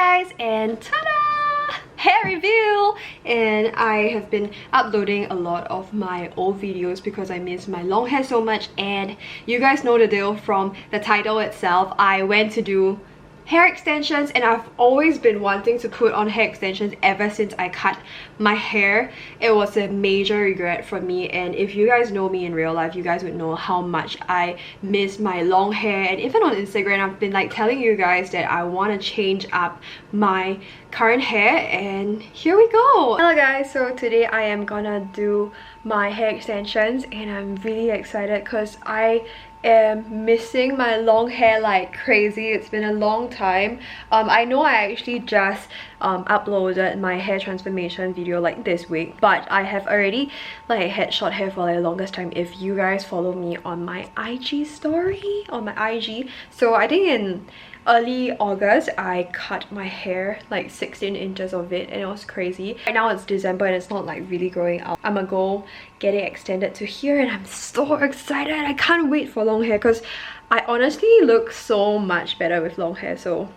guys, and ta-da! Hair review! And I have been uploading a lot of my old videos because I miss my long hair so much, and you guys know the deal from the title itself. I went to do hair extensions, and I've always been wanting to put on hair extensions ever since I cut my hair. It was a major regret for me, and if you guys know me in real life, you guys would know how much I miss my long hair. And even on Instagram, I've been like telling you guys that I want to change up my current hair, and here we go. Hello guys, so today I am gonna do my hair extensions, and I'm really excited because I am missing my long hair like crazy. It's been a long time. I know I actually just uploaded my hair transformation video like this week, but I have already like had short hair for like the longest time if you guys follow me on my IG story, on my IG. So I think in early August I cut my hair, like 16 inches of it, and it was crazy. Right now it's December and it's not like really growing out. I'm gonna go get it extended to here, and I'm so excited. I can't wait for long hair because I honestly look so much better with long hair. So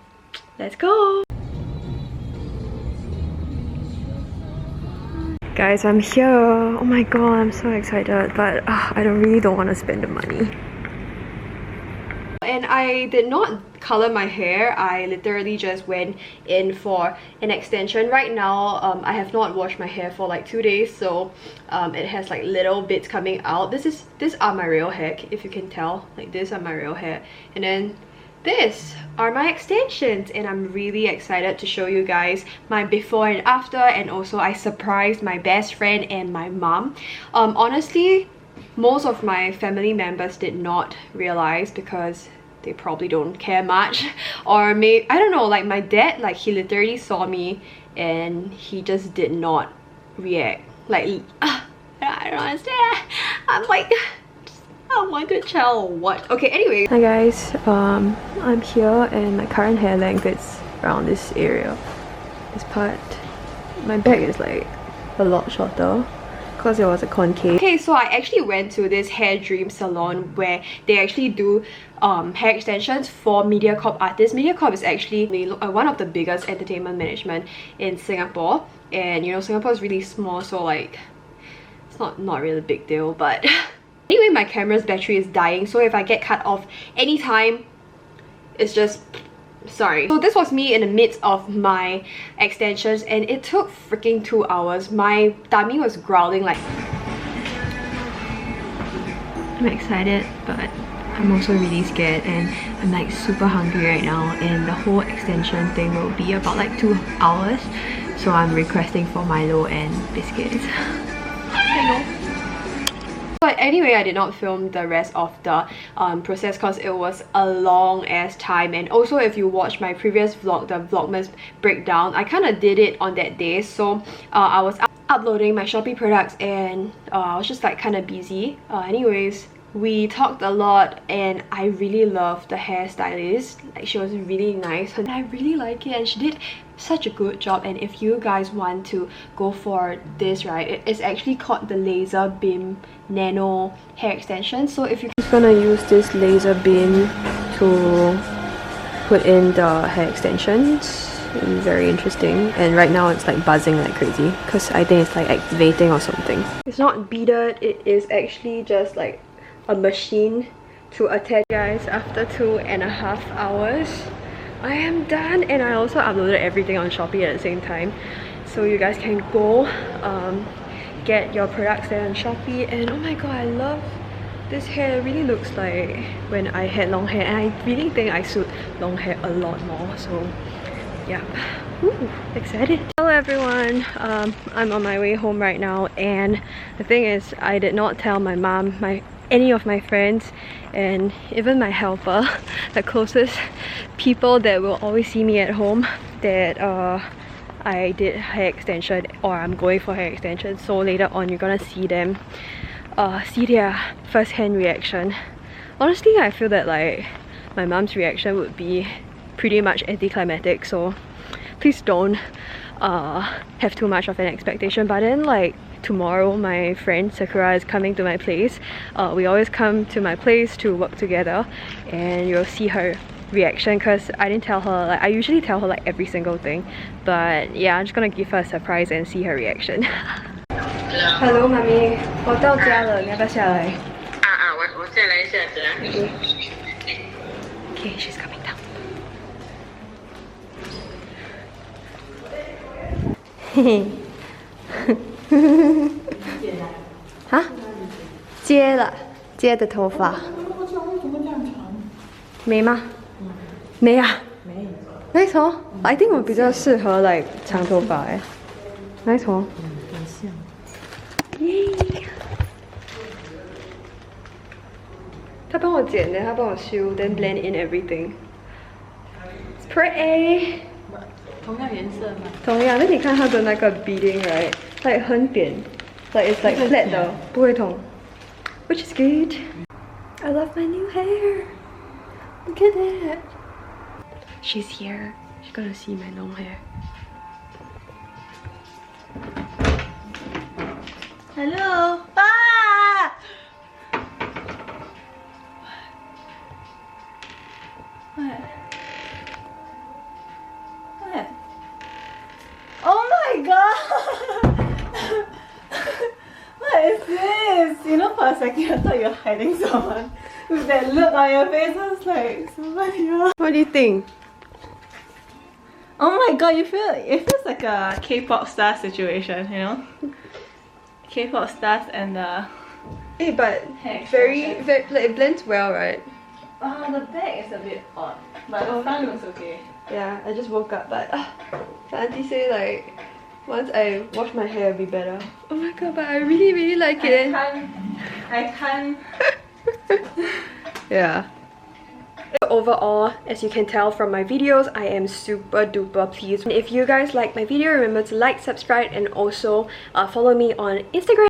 let's go. Guys, I'm here. Oh my god, I'm so excited, but I really don't want to spend the money. And I did not color my hair. I literally just went in for an extension. Right now I have not washed my hair for like 2 days, so it has like little bits coming out. These are my real hair, if you can tell. Like, these are my real hair, and then these are my extensions, and I'm really excited to show you guys my before and after. And also I surprised my best friend and my mom. Honestly, most of my family members did not realize because they probably don't care much, or maybe I don't know, like my dad, like he literally saw me and he just did not react. Like I don't understand. I'm like, I want to child or what? Okay, anyway. Hi guys, I'm here and my current hair length is around this area, this part. My back is like a lot shorter because it was a concave. Okay, so I actually went to this hair dream salon where they actually do hair extensions for MediaCorp artists. MediaCorp is actually one of the biggest entertainment management in Singapore, and you know, Singapore is really small, so like it's not really a big deal. But anyway, my camera's battery is dying, so if I get cut off anytime, it's just sorry. So this was me in the midst of my extensions, and it took freaking 2 hours. My tummy was growling like. I'm excited, but I'm also really scared, and I'm like super hungry right now, and the whole extension thing will be about like 2 hours, so I'm requesting for Milo and biscuits. I know. But anyway, I did not film the rest of the process because it was a long ass time. And also, if you watch my previous vlog, the Vlogmas breakdown, I kind of did it on that day. So I was uploading my Shopee products, and I was just like kind of busy. Anyways, we talked a lot, and I really loved the hairstylist. Like, she was really nice and I really like it, and she did such a good job. And if you guys want to go for this, right, it's actually called the laser beam nano hair extension. So if you're just gonna use this laser beam to put in the hair extensions, very interesting. And right now it's like buzzing like crazy because I think it's like activating or something. It's not beaded, it is actually just like a machine to attach. Guys, after 2.5 hours I am done, and I also uploaded everything on Shopee at the same time, so you guys can go get your products there on Shopee. And oh my god, I love this hair. It really looks like when I had long hair, and I really think I suit long hair a lot more. So yeah. Ooh, excited. Hello everyone, I'm on my way home right now, and the thing is, I did not tell my mom, any of my friends, and even my helper, the closest people that will always see me at home, that I did hair extension, or I'm going for hair extension. So later on you're gonna see them see their first-hand reaction. Honestly, I feel that like my mom's reaction would be pretty much anticlimactic, so please don't have too much of an expectation. But then like tomorrow my friend Sakura is coming to my place. We always come to my place to work together, and you'll see her reaction because I didn't tell her. Like I usually tell her like every single thing, but yeah, I'm just gonna give her a surprise and see her reaction. Hello, mommy. 我到家了，你要不要下来？我再来一下子啊。Okay, she's coming down. 嘿嘿。啊？接了，接的头发。没吗？没啊。没。没错 ，I think 我比较适合 like 长头发哎。没错。很像。耶。他帮我剪的，他帮我修 ，then blend in everything. It's pretty. 同样颜色吗？同样，那你看它的那个 beading right，like 很扁，like it's like flat 的，不会痛 ，which is good. I love my new hair. Look at that. She's here. She's gonna see my long hair. Hello， 爸。What? Oh my god! What is this? You know, for a second I thought you were hiding someone. With that look on your face, I was like, somebody else. What do you think? Oh my god, it feels like a K-pop star situation, you know? K-pop stars and Hey, but very like it blends well, right? the back is a bit odd, but the front looks okay. Yeah, I just woke up, but the auntie say like once I wash my hair, it'll be better. Oh my god, but I really like it. I can't. Yeah. Overall, as you can tell from my videos, I am super duper pleased. And if you guys like my video, remember to like, subscribe, and also follow me on Instagram.